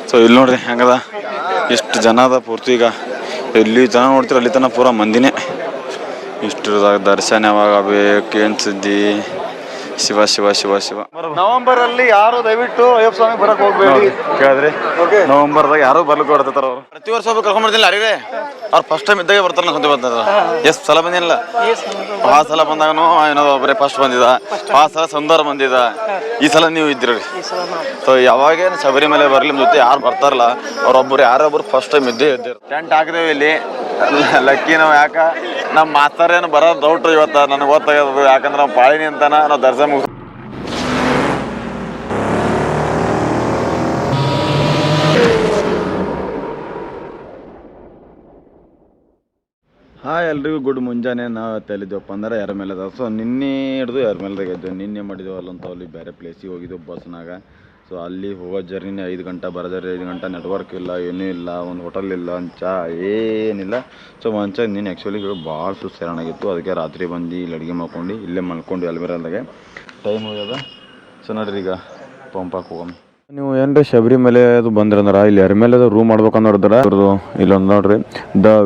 So ಇಲ್ಲಿ ನೋಡ್ರಿ ಹೆಂಗದ, ಎಷ್ಟು ಜನ ಅದ ಪೂರ್ತಿ. ಈಗ ಎಲ್ಲಿ ತನಕ ನೋಡ್ತೀರ ಅಲ್ಲಿ ತನಕ ಪೂರ ಮಂದಿನೇ. ಇಷ್ಟರದಾಗ ದರ್ಶನ ಯಾವಾಗ ಬೇಕು ಏನು ಸುದ್ದಿ. ಶಿವ ಶಿವ ಶಿವ ಶಿವ. ನವೆಂಬರ್ ಅಲ್ಲಿ ಯಾರು ದಯವಿಟ್ಟು ಅಯ್ಯಪ್ಪ ಸ್ವಾಮಿ ಬರಕ್ ಹೋಗ್ಬೇಡಿ ಕೇಳಿದ್ರಿ. ನವೆಂಬರ್ದಾಗ ಯಾರು ಬರ್ಲಿಕ್ಕೆ ಹೊಡ್ತಾರ ಅವ್ರು. ಪ್ರತಿ ವರ್ಷ ಕರ್ಕೊಂಡ್ ಬರ್ತಿಲ್ಲ ಅರಿವೇ ಅವ್ರು ಫಸ್ಟ್ ಟೈಮ್ ಇದ್ದಾಗ ಬರ್ತಾರ ಅಂತ ಬರ್ತಾರ. ಎಷ್ಟು ಸಲ ಬಂದಿಲ್ಲ. ಆ ಸಲ ಬಂದಾಗನು ಏನೋ ಒಬ್ಬರೇ ಫಸ್ಟ್ ಬಂದಿದ, ಆ ಸಲ ಸಂದೂರ ಬಂದಿದ, ಈ ಸಲ ನೀವು ಇದ್ರಿ. ಸೊ ಯಾವಾಗೇನು ಶಬರಿಮಲೆ ಬರ್ಲಿ ನಿಮ್ಮ ಜೊತೆ ಯಾರು ಬರ್ತಾರಲ್ಲ ಅವ್ರೊಬ್ಬರು ಯಾರೊಬ್ರು ಫಸ್ಟ್ ಟೈಮ್ ಇದ್ದೇ ಇದ್ದೀರಿ. ಟೆಂಟ್ ಹಾಕಿದೇವಿ ಇಲ್ಲಿ. ಲಕ್ಕಿ ನಾವು ಯಾಕ ನಮ್ಮ ಮಾಸ್ತರೇನು ಬರೋದು ಡೌಟ್ ಇವತ್ತು ನನಗೆ ಗೊತ್ತಾಗೋದು. ಯಾಕಂದ್ರೆ ನಾವು ಪಾಳಿನಿ ಅಂತಾನ ನಾವು ದರ್ಶನ ಮುಗಿಸ್. ಹಾಯ್ ಎಲ್ರಿಗೂ ಗುಡ್ ಮುಂಜಾನೆ. ನಾವು ಎಲ್ಲಿದ್ದೀವಪ್ಪ ಅಂದ್ರೆ ಎರ್ಮೇಲದ. ಸೊ ನಿನ್ನೆ ಹಿಡಿದು ಎರ್ಮೇಲದಾಗ ಇದ್ದೇವೆ. ನಿನ್ನೆ ಮಾಡಿದ್ದೇವಲ್ಲ ಅಂತ ಅಲ್ಲಿ ಬೇರೆ ಪ್ಲೇಸಿಗೆ ಹೋಗಿದ್ದೆವು ಬಸ್ನಾಗ. ಸೊ ಅಲ್ಲಿ ಹೋಗೋ ಜರ್ನಿನೇ 5 ಗಂಟೆ, ಬರೋ ಜರ್ನಿ 5 ಗಂಟೆ. ನೆಟ್ವರ್ಕ್ ಇಲ್ಲ, ಏನೂ ಇಲ್ಲ, ಒಂದು ಹೋಟೆಲ್ ಇಲ್ಲ, ಒಂದು ಚಾ ಏನಿಲ್ಲ. ಸೊ ಮಂಚ ನೀನು ಆ್ಯಕ್ಚುಲಿ ಭಾಳ ಸುಸ್ತಾಗಿತ್ತು. ಅದಕ್ಕೆ ರಾತ್ರಿ ಬಂದು ಇಲ್ಲಿ ಅಡುಗೆ ಮಾಡ್ಕೊಂಡು ಇಲ್ಲೇ ಮಲ್ಕೊಂಡು ಎಲ್ಮೇಲದಾಗೆ ಟೈಮ್ ಹೋಗ್ಯದ. ಸೊ ನೋಡ್ರಿ ಈಗ ಪಂಪಾಕ್ ಹೋಗಮ್ಮ. ನೀವು ಏನ್ರಿ ಶಬರಿಮಲೆ ಅದು ಬಂದ್ರಂದ್ರೆ ಇಲ್ಲಿ ಎರ್ಮೇಲದ ರೂಮ್ ಮಾಡ್ಬೇಕಂದ್ರೆ ಇಲ್ಲೊಂದು ನೋಡ್ರಿ ದ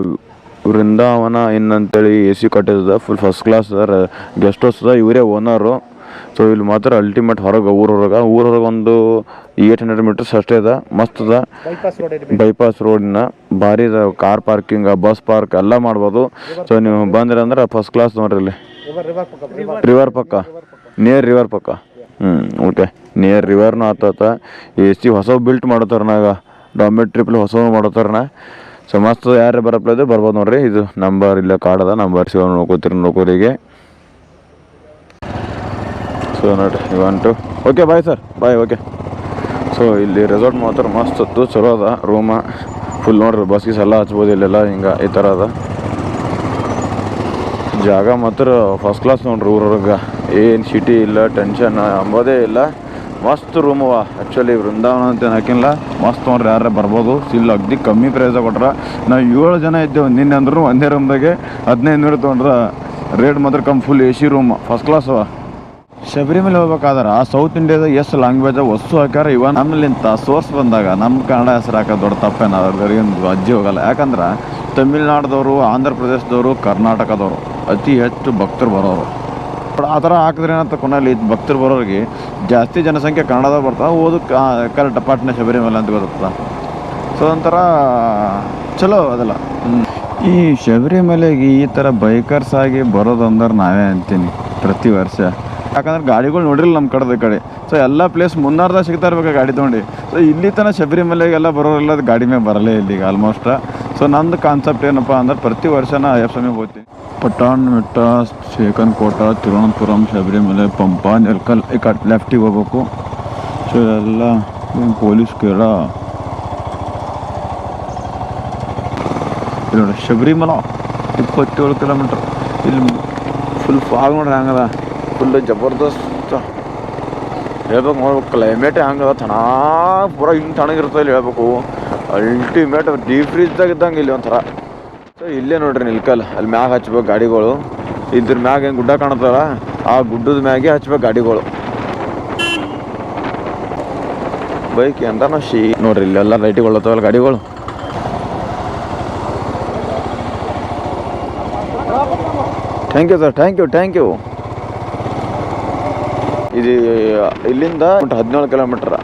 ವೃಂದಾವನ ಅಂತೇಳಿ AC ಕಟ್ಟಿದ full first class guest house ಅದ. ಇವರೇ ಓನರು. ಸೊ ಇಲ್ಲಿ ಮಾತ್ರ ಅಲ್ಟಿಮೇಟ್ ಹೊರಗೆ ಊರೊರಗೆ ಒಂದು 800 ಮೀಟರ್ಸ್ ಅಷ್ಟೇ ಅದ. ಮಸ್ತ್ ಅದ. ಬೈಪಾಸ್ ರೋಡಿನ ಭಾರಿ ಅದ. ಕಾರ್ ಪಾರ್ಕಿಂಗ್, ಬಸ್ ಪಾರ್ಕ್ ಎಲ್ಲ ಮಾಡ್ಬೋದು. ಸೊ ನೀವು ಬಂದ್ರಿ ಅಂದ್ರೆ ಫಸ್ಟ್ ಕ್ಲಾಸ್ ನೋಡ್ರಿ. ಇಲ್ಲಿ ರಿವರ್ ಪಕ್ಕ, ನಿಯರ್ ರಿವರ್ ಪಕ್ಕ. ಓಕೆ, ನಿಯರ್ ರಿವರ್ನು ಆತ. AC ಹೊಸ ಬಿಲ್ಟ್ ಮಾಡತ್ತಾರನಾಗ, ಡಾಮೆಟ್ರಿಪ್ಲಿ ಹೊಸ ಮಾಡತ್ತಾರನ. ಸೊ ಮಸ್ತ್ ಯಾರೇ ಬರಪ್ಲದು ಬರ್ಬೋದು ನೋಡ್ರಿ. ಇದು ನಂಬರ್ ಇಲ್ಲ ಕಾರ್ಡ್ ಅದ, ನಂಬರ್ ಸಿಗೋ ನೋಡ್ಕೋರಿಗೆ. ಸೊ ನೋಡ್ರಿ 1 2 ಓಕೆ ಬಾಯ್ ಸರ್, ಬಾಯ್. ಓಕೆ. ಸೊ ಇಲ್ಲಿ ರೆಸಾರ್ಟ್ ಮಾತ್ರ ಮಸ್ತ್ ಇತ್ತು, ಚಲೋ ಅದ. ರೂಮ ಫುಲ್ ನೋಡ್ರಿ, ಬಸ್ಗೀಸ್ ಎಲ್ಲ ಹಚ್ಬೋದು ಇಲ್ಲೆಲ್ಲ. ಹಿಂಗೆ ಈ ಥರ ಅದ ಜಾಗ. ಮಾತ್ರ ಫಸ್ಟ್ ಕ್ಲಾಸ್ ನೋಡ್ರಿ. ಊರೊರಗೆ ಏನು ಸಿಟಿ ಇಲ್ಲ, ಟೆನ್ಷನ್ ಅಂಬೋದೇ ಇಲ್ಲ. ಮಸ್ತ್ ರೂಮವ. ಆ್ಯಕ್ಚುಲಿ ವೃಂದಾವನ ಅಂತ ಹಾಕಿಲ್ಲ, ಮಸ್ತ್ ನೋಡ್ರಿ. ಯಾರೇ ಬರ್ಬೋದು. ಇಲ್ಲಿ ಅಗ್ದಿ ಕಮ್ಮಿ ಪ್ರೈಸಾಗ ಕೊಟ್ರ. ನಾವು 7 ಜನ ಇದ್ದೇವೆ ನಿನ್ನೆ ಅಂದ್ರೂ. ಒಂದೇ ರೂಮ್ದಾಗೆ 1500 ತೊಗೊಂಡ್ರೆ. ರೇಟ್ ಮಾತ್ರ ಕಮ್ಮಿ. Full AC room, first class ಅವ. ಶಬರಿಮಲೆ ಹೋಗ್ಬೇಕಾದ್ರೆ ಸೌತ್ ಇಂಡಿಯಾದ ಎಷ್ಟು ಲ್ಯಾಂಗ್ವೇಜ್ ವಸ್ತು ಹಾಕ್ಯಾರ. ಇವನ್ ನಮ್ಮಲ್ಲಿಂತ ಸೋರ್ಸ್ ಬಂದಾಗ ನಮ್ಮ ಕನ್ನಡ ಹೆಸರು ಹಾಕೋದು ದೊಡ್ಡ ತಪ್ಪೇನು. ಅವ್ರಿಗೇನು ಅಜ್ಜಿ ಹೋಗಲ್ಲ. ಯಾಕಂದ್ರೆ ತಮಿಳ್ನಾಡ್ದವರು, ಆಂಧ್ರ ಪ್ರದೇಶದವರು, ಕರ್ನಾಟಕದವರು ಅತಿ ಹೆಚ್ಚು ಭಕ್ತರು ಬರೋರು. ಆ ಥರ ಹಾಕಿದ್ರೆ ಏನಂತ ಕೊನೆಯಲ್ಲಿ ಭಕ್ತರು ಬರೋರಿಗೆ ಜಾಸ್ತಿ ಜನಸಂಖ್ಯೆ ಕನ್ನಡದಾಗ ಬರ್ತಾವೆ. ಓದಕ್ಕೆ ಕರೆಕ್ಟ್ ಪಾಟ್ನ ಶಬರಿಮಲೆ ಅಂತ ಗೊತ್ತಾಗ್ತದೆ. ಸೊ ಒಂಥರ ಚಲೋ ಅದೆಲ್ಲ. ಈ ಶಬರಿಮಲೆಗೆ ಈ ಥರ ಬೈಕರ್ಸ್ ಆಗಿ ಬರೋದಂದ್ರೆ ನಾವೇ ಅಂತೀನಿ ಪ್ರತಿ ವರ್ಷ. ಯಾಕಂದ್ರೆ ಗಾಡಿಗಳು ನೋಡಿರಲ್ಲ ನಮ್ಮ ಕಡೆ. ಸೊ ಎಲ್ಲ ಪ್ಲೇಸ್ ಮುನ್ನಾರ್ದಾಗ ಸಿಗ್ತಾ ಇರ್ಬೇಕು ಗಾಡಿ ತೊಗೊಂಡು. ಸೊ ಇಲ್ಲಿ ತನಕ ಶಬರಿಮಲೆಗೆಲ್ಲ ಬರೋರೆಲ್ಲ ಅದು ಗಾಡಿ ಮೇಲೆ ಬರಲೇ ಇಲ್ಲಿಗೆ ಆಲ್ಮೋಸ್ಟ್. ಸೊ ನಂದು ಕಾನ್ಸೆಪ್ಟ್ ಏನಪ್ಪ ಅಂದ್ರೆ ಪ್ರತಿ ವರ್ಷ ಅಯ್ಯಪ್ಪ ಸ್ವಾಮಿಗೆ ಹೋಗ್ತೀನಿ. ಪಟ್ಟಣಮೆಟ್ಟ, ಶ್ರೀಕಂಠಕೋಟ, ತಿರುವನಂತಪುರಂ, ಶಬರಿಮಲೆ, ಪಂಪ, ನೆಲ್ಕಲ್ ಈ ಕಟ್ ಲೆಫ್ಟಿಗೆ ಹೋಗ್ಬೇಕು. ಸೊ ಎಲ್ಲ ಪೊಲೀಸ್ ಕೇಳ ಇಲ್ಲಿ ನೋಡಿ. ಶಬರಿಮಲ 27 ಕಿಲೋಮೀಟ್ರ್. ಇಲ್ಲಿ ಫುಲ್ ಫಾಗ್ ನೋಡ್ರಿ ಹಂಗದ. ಫುಲ್ ಜಬರ್ದಸ್ತ್ ಹೇಳ್ಬೇಕು. ನೋಡ್ಬೇಕು ಕ್ಲೈಮೇಟೇ ಹಂಗದ. ಪೂರ ಹಿಂಗೆ ತಣ್ಣಗಿರ್ತದೆ ಇಲ್ಲಿ ಹೇಳ್ಬೇಕು. ಅಲ್ಟಿಮೇಟ್ ಡೀಪ್ ಫ್ರೀಜ್ದಾಗ ಇದ್ದಂಗೆ ಇಲ್ಲಿ ಒಂಥರ. ಸೊ ಇಲ್ಲೇ ನೋಡ್ರಿ ನಿಲ್ಕಲ್. ಅಲ್ಲಿ ಮ್ಯಾಗ ಹಚ್ಬೇಕು ಗಾಡಿಗಳು. ಇದ್ರ ಮ್ಯಾಗ ಏನು ಗುಡ್ಡ ಕಾಣತ್ತಲ್ಲ, ಆ ಗುಡ್ಡದ ಮ್ಯಾಗೆ ಹಚ್ಬೇಕು ಗಾಡಿಗಳು. ಬೈಕ್ ಎಂತಾನ ನೋಡ್ರಿ ಇಲ್ಲೆಲ್ಲ ಲೈಟಿಗೊಳ್ಳತ್ತವಲ್ಲ ಗಾಡಿಗಳು. Thank you sir, thank you. ಇದು ಇಲ್ಲಿಂದ 17 ಕಿಲೋಮೀಟ್ರ.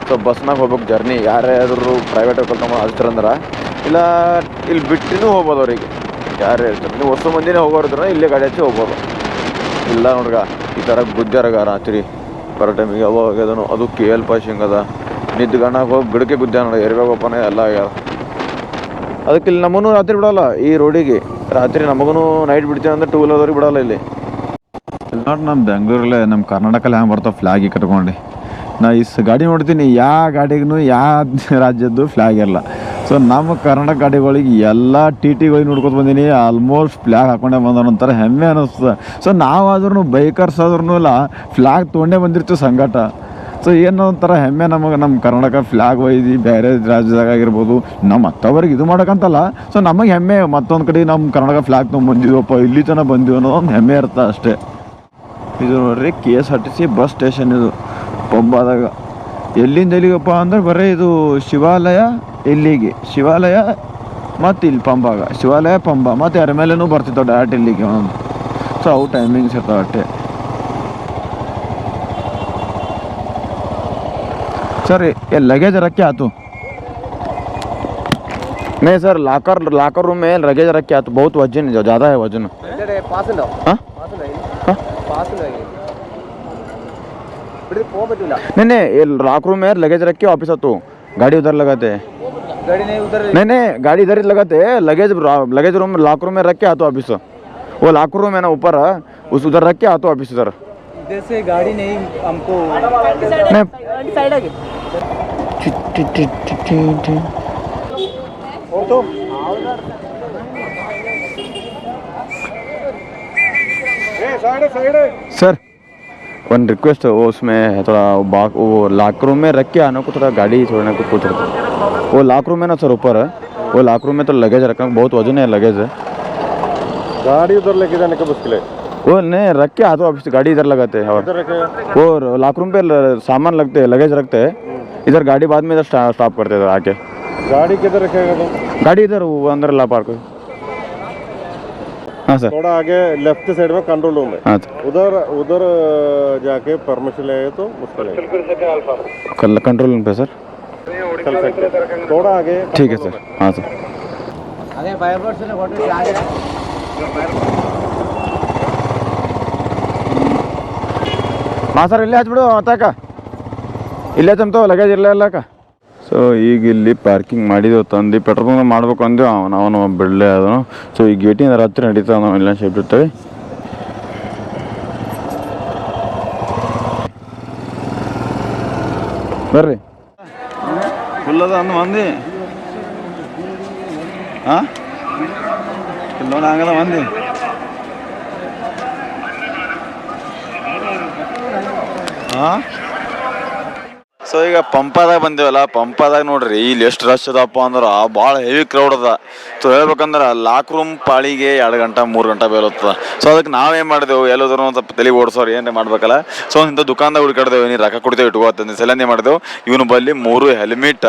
ಸೊ ಬಸ್ನಾಗ ಹೋಗ್ಬೇಕು ಜರ್ನಿ. ಯಾರ್ಯಾರು ಪ್ರೈವೇಟ್ ವೆಹಿಕಲ್ ತೊಗೊಂಡು ಹಚ್ತಾರಂದ್ರೆ ಇಲ್ಲ ಇಲ್ಲಿ ಬಿಟ್ಟಿನೂ ಹೋಗ್ಬೋದು ಅವರಿಗೆ. ಯಾರು ಹೇಳ್ತಾರೆ ನೀವು ಹೊಸ ಮಂದಿನೇ ಹೋಗೋರಿದ್ರೆ ಇಲ್ಲೇ ಗಾಡಿ ಹಚ್ಚಿ ಹೋಗ್ಬೋದು. ಇಲ್ಲ ನೋಡ್ಗ ಈ ಥರ ಗುದ್ದಾರಾಗ ರಾತ್ರಿ ಬರೋ ಟೈಮಿಗೆ ಯಾವಾಗ ಅದನ್ನು ಅದು KL ಪಾಸಿಂಗ್ ಅದ. ನಿದ್ಗಣ್ಣಾಗ ಹೋಗಿ ಗಿಡಕ್ಕೆ ಗುದ್ದ ನೋಡಿ. ಏರ್ಬ್ಯಾಗ್ ಓಪನ್ ಎಲ್ಲ ಆಗ್ಯಾದ. ಅದಕ್ಕೆ ಇಲ್ಲಿ ನಮ್ಮನ್ನು ರಾತ್ರಿ ಬಿಡೋಲ್ಲ ಈ ರೋಡಿಗೆ. ರಾತ್ರಿ ನಮಗೂ ನೈಟ್ ಬಿಡ್ತೀವಿ ಅಂದ್ರೆ 2 ವೀಲರ್ದವ್ರಿಗೆ ಬಿಡೋಲ್ಲ ಇಲ್ಲಿ. ನೋಡಿ ನಮ್ಮ ಬೆಂಗಳೂರಲ್ಲೇ ನಮ್ಮ ಕರ್ನಾಟಕಲ್ಲಿ ಹೆಂಗೆ ಬರ್ತಾವೆ ಫ್ಲ್ಯಾಗ್ ಕಟ್ಕೊಂಡು. ನಾ ಗಾಡಿ ನೋಡ್ತೀನಿ, ಯಾವ ಗಾಡಿಗೂ ಯಾವ ರಾಜ್ಯದ್ದು ಫ್ಲ್ಯಾಗ್ ಇರಲ್ಲ. ಸೊ ನಮ್ಮ ಕರ್ನಾಟಕ ಗಾಡಿಗಳಿಗೆ ಎಲ್ಲ TTಗಳಿಗೆ ನೋಡ್ಕೊತ ಬಂದೀನಿ. ಆಲ್ಮೋಸ್ಟ್ ಫ್ಲ್ಯಾಗ್ ಹಾಕೊಂಡೇ ಬಂದವನು ಒಂಥರ ಹೆಮ್ಮೆ ಅನ್ನಿಸ್ತದೆ. ಸೊ ನಾವಾದ್ರೂ ಬೈಕರ್ಸ್ ಆದ್ರೂ ಇಲ್ಲ ಫ್ಲ್ಯಾಗ್ ತೊಗೊಂಡೇ ಬಂದಿರ್ತೀವಿ ಸಂಘಟ. ಸೊ ಏನೋ ಒಂಥರ ಹೆಮ್ಮೆ ನಮಗೆ. ನಮ್ಮ ಕರ್ನಾಟಕ ಫ್ಲ್ಯಾಗ್ ಒಯ್ದು ಬೇರೆ ರಾಜ್ಯದಾಗ ಆಗಿರ್ಬೋದು. ನಮ್ಮ ಮತ್ತೊಬ್ಬರಿಗೆ ಇದು ಮಾಡೋಕ್ಕಂತಲ್ಲ. ಸೊ ನಮಗೆ ಹೆಮ್ಮೆ. ಮತ್ತೊಂದು ಕಡೆ ನಮ್ಮ ಕರ್ನಾಟಕ ಫ್ಲ್ಯಾಗ್ ತೊಗೊಂಬಂದಿದ್ವಪ್ಪ, ಇಲ್ಲಿ ತನಕ ಬಂದಿವಿ ಅನ್ನೋ ಒಂದು ಹೆಮ್ಮೆ ಇರ್ತದೆ ಅಷ್ಟೇ. ಇದು ನೋಡ್ರಿ KSRTC ಬಸ್ ಸ್ಟೇಷನ್. ಇದು ಪಂಬಾದಾಗ ಎಲ್ಲಿಂದ ಎಲ್ಲಿಗಪ್ಪ ಅಂದ್ರೆ ಬರೀ ಇದು ಶಿವಾಲಯ ಇಲ್ಲಿಗೆ ಶಿವಾಲಯ ಮತ್ತು ಇಲ್ಲಿ ಪಂಬಾಗ ಶಿವಾಲಯ ಪಂಬ ಮತ್ತು ಯಾರ ಮೇಲೇನೂ ಬರ್ತಿದ್ದಾವೆ ಡೈರೆಕ್ಟ್ ಇಲ್ಲಿಗೆ ಒಂದು ಸೊ ಅವು ಟೈಮಿಂಗ್ಸ್ ಇರ್ತಾವೆ ಅಷ್ಟೇ सर ये लगेज रख के आतो नहीं सर लाकर रूम में लगेज रख के आतो बहुत वजन ज़्यादा है वजन हाँ नहीं ये लाकर रूम में लगेज रख के वापस आतो गाड़ी उधर लगाते हैं नहीं गाड़ी इधर ही लगाते हैं लगेज रूम लाकर रूम में रख के आतो वापस वो लाकर रूम है ना ऊपर उस उधर रख के आतो वापस उधर जैसे गाड़ी नहीं हमको साइड आगे और तो सर वन रिक्वेस्ट वो उसमें थोड़ा वो लॉक रूम में रख के आने को थोड़ा गाड़ी छोड़ने को पूछ रहे थे वो लॉक रूम है ना सर ऊपर वो लॉक रूम में तो लगेज रखना बहुत वजन है लगेज है गाड़ी उधर लेके जाने का मुश्किल है वो नहीं रख के हाथों ऑफिस गाड़ी इधर लगाते हैं और वो लॉक रूम पे सामान लगते हैं लगेज रखते हैं इधर गाड़ी बाद में इधर स्टॉप करते हैं आके गाड़ी किधर रखेगा तो गाड़ी इधर वो अंदर ला पार्क हाँ सर थोड़ा आगे लेफ्ट साइड में कंट्रोल रूम है हाँ उधर उधर जाके परमिशन ले तो मुश्किल है कल कंट्रोल रूम पे सर चल सकते थोड़ा आगे ठीक है सर हाँ सर अरे फायरवर्क्स ने फोटो आगे ಮಾ ಸರ್ ಇಲ್ಲೇ ಹಚ್ಬಿಡು ಅತ್ತಾಕ ಇಲ್ಲೇ ತಂತೋ ಲಗೇಜ್ ಇರಲಿಲ್ಲಕ ಸೊ ಈಗ ಇಲ್ಲಿ ಪಾರ್ಕಿಂಗ್ ಮಾಡಿದೆವು ತಂದು ಪೆಟ್ರೋಲ್ ಬಂಕ್ ಮಾಡ್ಬೇಕು ಅಂದೇವು ಅವನು ಬಿಡಲೇ ಅದನು ಸೊ ಈ ಗೇಟಿಂದ ಹತ್ತಿರ ನಡೀತಾವೆ ನಾವು ಇಲ್ಲ ಶೇಪ್ ಇರ್ತೇವೆ ಬರ್ರಿ ಫುಲ್ ಅದ ಅಂದು ಮಂದಿ ಹಾಂ ಇಲ್ಲೋಣ ಆಗದ ಮಂದಿ ಹಾಂ ಸೊ ಈಗ ಪಂಪಾದಾಗ ಬಂದೇವಲ್ಲ ಪಂಪಾದಾಗ ನೋಡ್ರಿ ಇಲ್ಲಿ ಎಷ್ಟು ರಶ್ ಅದಪ್ಪ ಅಂದ್ರೆ ಭಾಳ ಹೆವಿ ಕ್ರೌಡ್ ಅದ ಸೊ ಹೇಳ್ಬೇಕಂದ್ರೆ ಲಾಕ್ ರೂಮ್ ಪಾಳಿಗೆ 2 ಗಂಟೆ 3 ಗಂಟೆ ಬೇಲತ್ತದ ಸೊ ಅದಕ್ಕೆ ನಾವೇನು ಮಾಡಿದೆವು ಎಲ್ಲೋದ್ರು ಒಂದು ಸ್ವಲ್ಪ ತಲೆ ಓಡಿಸೋರು ಏನೇ ಮಾಡ್ಬೇಕಲ್ಲ ಸೊ ಇಂಥ ದುಕಾನ್ದಾಗ ಹುಡುಕಾಡ್ದೇವು ನೀನು ರೊಕ್ಕ ಕೊಡ್ತೇವೆ ಇಟ್ಕೋತಂದು ಸಲಂದೇ ಮಾಡಿದೆವು ಇವನು ಬಲ್ಲಿ 3 ಹೆಲ್ಮೆಟ್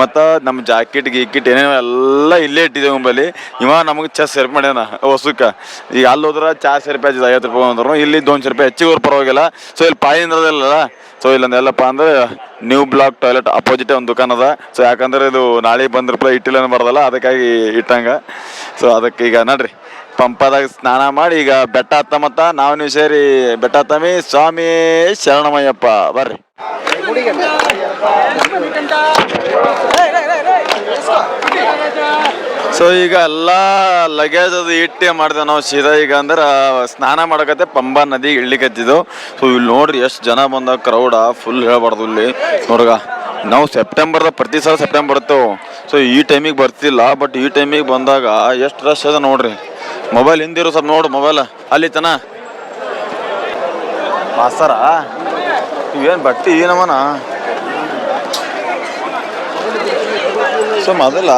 ಮತ್ತು ನಮ್ಮ ಜಾಕೆಟ್ ಗೀಕೆಟ್ ಏನೇನೋ ಎಲ್ಲ ಇಲ್ಲೇ ಇಟ್ಟಿದ್ದೇವೆ ಬಲ್ಲಿ ಇವ ನಮಗೆ ಚೆಸ್ ಸೇರ್ಪು ಮಾಡ್ಯಾನ ಹೊಸಕ್ಕೆ ಈಗ ಅಲ್ಲಿ ಹೋದ್ರೆ 400 ರೂಪಾಯಿ 50 ರೂಪಾಯಿ ಅಂದ್ರು ಇಲ್ಲಿ 200 ರೂಪಾಯಿ ಹೆಚ್ಚಿಗೆ ಅವ್ರು ಪರವಾಗಿಲ್ಲ ಸೊ ಇಲ್ಲಿ ಪಾಯಿಂದ್ರದಲ್ಲ ಸೊ ಇಲ್ಲೊಂದೆಲ್ಲಪ್ಪ ಅಂದ್ರೆ ನ್ಯೂ ಬ್ಲಾಕ್ ಟಾಯ್ಲೆಟ್ ಅಪೋಸಿಟ್ ಒಂದು ದುಕಾನ್ ಅದ ಸೊ ಯಾಕಂದ್ರೆ ಇದು ನಾಳೆ ಬಂದ್ರಪ್ಪ ಇಟ್ಟಿಲ್ಲ ಬರೋದಲ್ಲ ಅದಕ್ಕಾಗಿ ಇಟ್ಟಂಗ ಸೊ ಅದಕ್ಕೆ ಈಗ ನೋಡ್ರಿ ಪಂಪದಾಗ ಸ್ನಾನ ಮಾಡಿ ಈಗ ಬೆಟ್ಟ ಹತ್ತಮತ್ತ ನಾವು ಸೇರಿ ಬೆಟ್ಟ ಹತ್ತಮಿ ಸ್ವಾಮಿ ಶರಣಮಯ್ಯಪ್ಪ ಬರ್ರಿ ಸೊ ಈಗ ಎಲ್ಲ ಲಗೇಜ್ ಅದು ಇಟ್ಟೆ ಮಾಡಿದೆ ನಾವು ಸೀದಾ ಈಗ ಅಂದ್ರೆ ಸ್ನಾನ ಮಾಡಕತ್ತೆ ಪಂಬಾ ನದಿ ಇಳ್ಲಿಕತ್ತಿದ್ದೆವು ಸೊ ಇಲ್ಲಿ ನೋಡ್ರಿ ಎಷ್ಟು ಜನ ಬಂದ ಕ್ರೌಡ ಫುಲ್ ಹೇಳ್ಬಾರ್ದು ಇಲ್ಲಿ ನೋಡ್ಗ ನಾವು ಸೆಪ್ಟೆಂಬರ್ದಾಗ ಪ್ರತಿ ಸಲ ಸೆಪ್ಟೆಂಬರ್ ಬರ್ತೇವೆ ಸೊ ಈ ಟೈಮಿಗೆ ಬರ್ತಿಲ್ಲ ಬಟ್ ಈ ಟೈಮಿಗೆ ಬಂದಾಗ ಎಷ್ಟು ರಶ್ ಅದ ನೋಡ್ರಿ ಮೊಬೈಲ್ ಹಿಂದಿರೋ ಸ್ವಲ್ಪ ನೋಡು ಮೊಬೈಲ್ ಅಲ್ಲಿ ತನ ಮಾಸ್ತರ ಇವೇನು ಬಟ್ಟೆ ಏನಮ್ಮನ ಸೊ ಮೊದಲ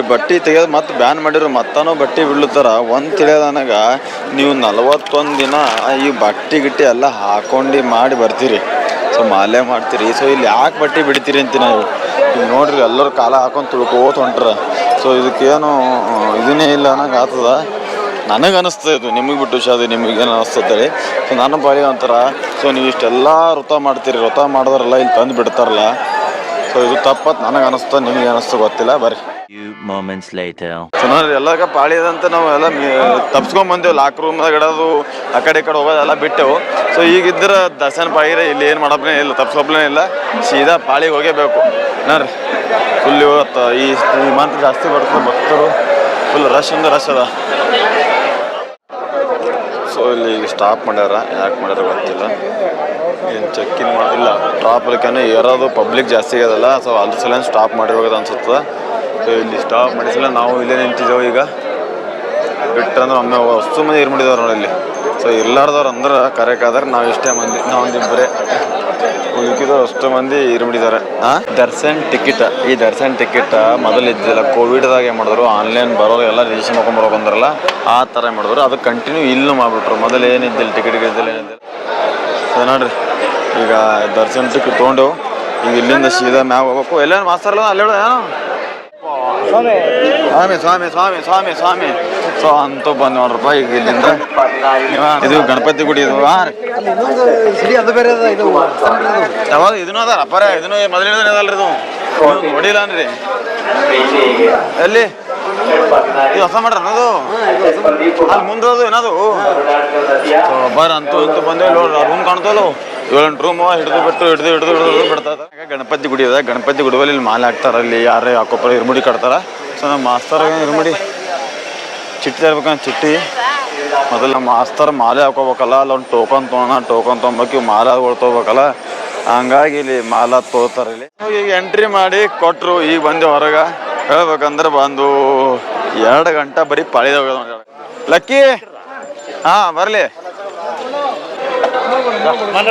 ಬಟ್ಟೆ ತೆಗೆದು ಮತ್ತೆ ಬ್ಯಾನ್ ಮಾಡಿದ್ರು ಮತ್ತನೂ ಬಟ್ಟೆ ಬಿಡ್ಲತ್ತಾರ ಒಂದು ತಿಳಿಯೋದನಾಗ ನೀವು 41 ದಿನ ಈ ಬಟ್ಟೆ ಗಿಟ್ಟಿ ಎಲ್ಲ ಹಾಕೊಂಡು ಮಾಡಿ ಬರ್ತೀರಿ ಸೊ ಮಾಲೆ ಮಾಡ್ತೀರಿ ಸೊ ಇಲ್ಲಿ ಯಾಕೆ ಬಟ್ಟೆ ಬಿಡ್ತೀರಿ ಅಂತೀನಿ ನಾವು ಈಗ ನೋಡ್ರಿ ಎಲ್ಲರೂ ಕಾಲ ಹಾಕೊಂಡು ತುಳ್ಕೋತ ಹೊಂಟ್ರ ಸೊ ಇದಕ್ಕೇನು ಇದನ್ನೇ ಇಲ್ಲ ಅನ್ನಂಗೆ ಆಗ್ತದ ನನಗೆ ಅನಿಸ್ತದೆ ಇದು ನಿಮಗೆ ಬಿಟ್ಟು ಅದು ನಿಮಗೇನು ಅನಿಸ್ತದೆ ಸೊ ನನ್ನ ಬಾಳಿ ಒಂಥರ ಸೊ ನೀವು ಇಷ್ಟೆಲ್ಲ ವೃತ ಮಾಡ್ತೀರಿ ವೃತ ಮಾಡಿದ್ರಲ್ಲ ಇಲ್ಲಿ ತಂದು ಬಿಡ್ತಾರಲ್ಲ ಸೊ ಇದು ತಪ್ಪತ್ ನನಗೆ ಅನಿಸ್ತು ನಿಮಗೆ ಅನಿಸ್ತು ಗೊತ್ತಿಲ್ಲ ಬರ್ರಿ ಸೊ ನೋಡ್ರಿ ಎಲ್ಲಾಗ ಪಾಳಿ ಅದಂತ ನಾವು ಎಲ್ಲ ತಪ್ಸ್ಕೊಂಡ್ ಬಂದೇವು ಲಾಕ್ ರೂಮ್ದಾಗ ಇಡೋದು ಆ ಕಡೆ ಈ ಕಡೆ ಹೋಗೋದೆಲ್ಲ ಬಿಟ್ಟೆವು ಸೊ ಈಗಿದ್ರೆ ದರ್ಶನ ಪಾಳಿರೆ ಇಲ್ಲಿ ಏನು ಮಾಡೋಪ್ಲೇ ಇಲ್ಲ ತಪ್ಸ್ಕೊಪ್ಲೇ ಇಲ್ಲ ಸೀದಾ ಪಾಳಿಗೆ ಹೋಗೇಬೇಕು ನೋಡ್ರಿ ಫುಲ್ ಇವತ್ತು ಈ ಮಂತ್ ಜಾಸ್ತಿ ಬರ್ತದೆ ಭಕ್ತರು ಫುಲ್ ರಶ್ ಅಂದ್ರೆ ರಶ್ ಅದ ಸೊ ಇಲ್ಲಿ ಸ್ಟಾಪ್ ಮಾಡ್ಯಾರ ಯಾಕೆ ಮಾಡ್ಯಾರ ಗೊತ್ತಿಲ್ಲ ಏನು ಚೆಕ್ಕಿನ್ ಮಾಡಿಲ್ಲ ಟ್ರಾಫಿಕ್ಕೇನು ಏರೋದು ಪಬ್ಲಿಕ್ ಜಾಸ್ತಿ ಆಗೋದಲ್ಲ ಸೊ ಅದ್ರ ಸಲ ಸ್ಟಾಪ್ ಮಾಡಿರೋದು ಅನ್ಸುತ್ತೆ ಸೊ ಇಲ್ಲಿ ಸ್ಟಾಪ್ ಮಾಡಿಸಲ್ಲ ನಾವು ಇಲ್ಲೇ ನಿಂತಿದ್ದೇವೆ ಈಗ ಬಿಟ್ಟಂದ್ರೆ ಒಮ್ಮೆ ಅಷ್ಟು ಮಂದಿ ಇರ್ಮಿಡಿದವ್ರು ನೋಡಿ ಇಲ್ಲಿ ಸೊ ಇರ್ಲಾರ್ದವ್ರು ಅಂದ್ರೆ ಕರೆಕ್ಟಾದ್ರೆ ನಾವು ಇಷ್ಟೇ ಮಂದಿ ನಾವೊಂದಿಬ್ಬರೇ ಉಳ್ಕಿದವ್ರು ಅಷ್ಟು ಮಂದಿ ಇರ್ಮಿಡಿದ್ದಾರೆ ದರ್ಶನ್ ಟಿಕೆಟ್ ಈ ದರ್ಶನ್ ಟಿಕೆಟ್ ಮೊದಲು ಇದ್ದಿಲ್ಲ ಕೋವಿಡ್ದಾಗ ಏನು ಮಾಡಿದ್ರು ಆನ್ಲೈನ್ ಬರೋರು ಎಲ್ಲ ರಿಜಿಸ್ಟ್ರೇಷನ್ ಮಾಡ್ಕೊಂಬರೋಕೆ ಬಂದ್ರಲ್ಲ ಆ ಥರ ಮಾಡಿದ್ರು ಅದು ಕಂಟಿನ್ಯೂ ಇಲ್ಲೂ ಮಾಡಿಬಿಟ್ರು ಮೊದಲು ಏನಿದ್ದಿಲ್ಲ ಟಿಕೆಟ್ ಏನಿದ್ದಿಲ್ಲ ಸೊ ನೋಡ್ರಿ ಈಗ ದರ್ಶನ್ ಟಿಕೆಟ್ ತೊಗೊಂಡೆವು ಈಗ ಇಲ್ಲಿಂದ ಸೀದಾ ಮ್ಯಾಗ ಹೋಗ್ಬೇಕು. ಎಲ್ಲೇನು ಮಾಸ್ತರ್ಲ ಅಲ್ಲೇ ಸ್ವಾಮಿ ಸ್ವಾಮಿ ಸ್ವಾಮಿ ಸ್ವಾಮಿ ಸ್ವಾಮಿ ಸೊ ಅಂತೂ ಬಂದು ನೋಡ್ರಪ್ಪ ಈಗ ಇಲ್ಲಿಂದ. ಇದು ಗಣಪತಿ ಗುಡಿ ಇದು. ಅದು ಬೇರೆ ಇದು ಯಾವಾಗ ಇದನ್ನೂ ಅದ ಅಪ್ಪರ ಇದನ್ನು ಮೊದಲಿನ ಅದಲ್ರಿ ಇದು ನೋಡಿಲ್ಲ ಅನ್ರಿ ಎಲ್ಲಿ ಇದು ಹೊಸ ಮಾಡ್ರ ಅನ್ನೋದು ಅಲ್ಲಿ ಮುಂದದು ಏನದು ಬರ ಅಂತೂ ಅಂತೂ ಬಂದೇವಿ ನೋಡ್ರಿ. ರೂಮ್ ಕಾಣ್ತಲ್ಲ 7 ರೂಮ್ ಹಿಡಿದು ಬಿಡ್ತದ. ಗಣಪತಿ ಗುಡಿ ಅದ. ಗಣಪತಿ ಗುಡಿಯಲ್ಲಿ ಇಲ್ಲಿ ಮಾಲೆ ಹಾಕ್ತಾರ. ಅಲ್ಲಿ ಯಾರೇ ಹಾಕೋಪ್ಪ ಇರ್ಮುಡಿ ಕಟ್ತಾರ. ಸೊ ನಮ್ಮ ಮಾಸ್ತರ್ ಇರ್ಮುಡಿ ಚಿಟ್ಟಿ ತರ್ಬೇಕಂತ ಚಿಟ್ಟಿ ಮೊದಲು ನಮ್ಮ ಮಾಸ್ತರ್ ಮಾಲೆ ಹಾಕೋಬೇಕಲ್ಲ. ಅಲ್ಲೊಂದು ಟೋಕನ್ ತೊಗೊಳಕ್ಕೆ ಮಾಲೆಗಳು ತೊಗೋಬೇಕಲ್ಲ. ಹಂಗಾಗಿ ಇಲ್ಲಿ ಮಾಲಾ ತೋತಾರ. ಇಲ್ಲಿ ಈಗ ಎಂಟ್ರಿ ಮಾಡಿ ಕೊಟ್ಟರು. ಈಗ ಬಂದೆ ಹೊರಗೆ. ಹೇಳ್ಬೇಕಂದ್ರೆ ಬಂದು 2 ಗಂಟೆ ಬರೀ ಪಾಳಿದಾಗ ಲಕ್ಕಿ. ಹಾಂ ಬರಲಿ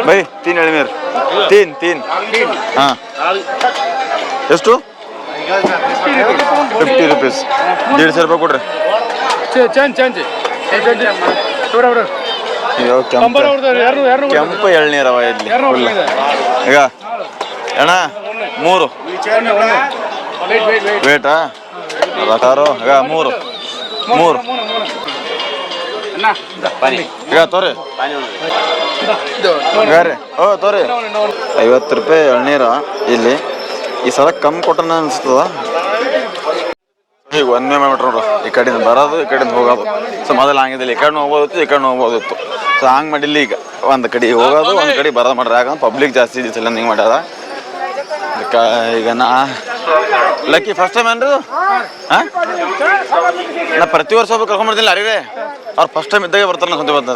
ಬೈ 3 ಎಳ್ನೀರು 3 ಹಾಂ ಎಷ್ಟು 50 ರೂಪೀಸ್ 150 ರೂಪಾಯಿ ಕೊಡ್ರಿ. ಕೆಂಪು ಎಳ್ನೀರವ ಇಲ್ಲಿ ಈಗ ಅಣ್ಣ 3 ವೇಟಾ ರಕಾರು ಈಗ 3 ಈಗ ತೋರಿ ರೀ ಓ ತೋರಿ 50 ರೂಪಾಯಿ ಎಳ್ನೀರ ಇಲ್ಲಿ. ಈ ಸಲ ಕಮ್ಮಿ ಕೊಟ್ಟನ ಅನಿಸ್ತದ. ಈಗ 1 ಮೀಟ್ರ್ ನೋಡ್ರಿ. ಈ ಕಡೆಯಿಂದ ಬರೋದು ಈ ಕಡೆಯಿಂದ ಹೋಗೋದು. ಸೊ ಮೊದಲು ಹಂಗಿದ್ದಿಲ್ಲ. ಈ ಕಡೆ ಹೋಗೋದಿತ್ತು ಈ ಕಡೆ ಹೋಗೋದಿತ್ತು. ಸೊ ಹಂಗೆ ಮಾಡಿಲ್ಲ. ಈಗ ಒಂದು ಕಡೆ ಹೋಗೋದು ಒಂದು ಕಡೆ ಬರೋದು ಮಾಡ್ರಿ. ಯಾಕಂದ್ರೆ ಪಬ್ಲಿಕ್ ಜಾಸ್ತಿ ಇದ್ದಿಲ್ಲ ಹಿಂಗೆ ಮಾಡ್ಯಾರ. ಅದಕ್ಕೆ ಈಗ ಲಕ್ಕಿ ಫಸ್ಟ್ ಟೈಮ್ ಏನ್ರಿ ಹಾಂ ನಾ ಪ್ರತಿ ವರ್ಷ ಒಬ್ಬ ಕರ್ಕೊಂಡ್ಬರ್ತಿಲ್ಲ ಅರಿವೇ ಅವ್ರು ಫಸ್ಟ್ ಟೈಮ್ ಇದ್ದಾಗೆ ಬರ್ತಾರೆ. ನಾನು ಬಂದ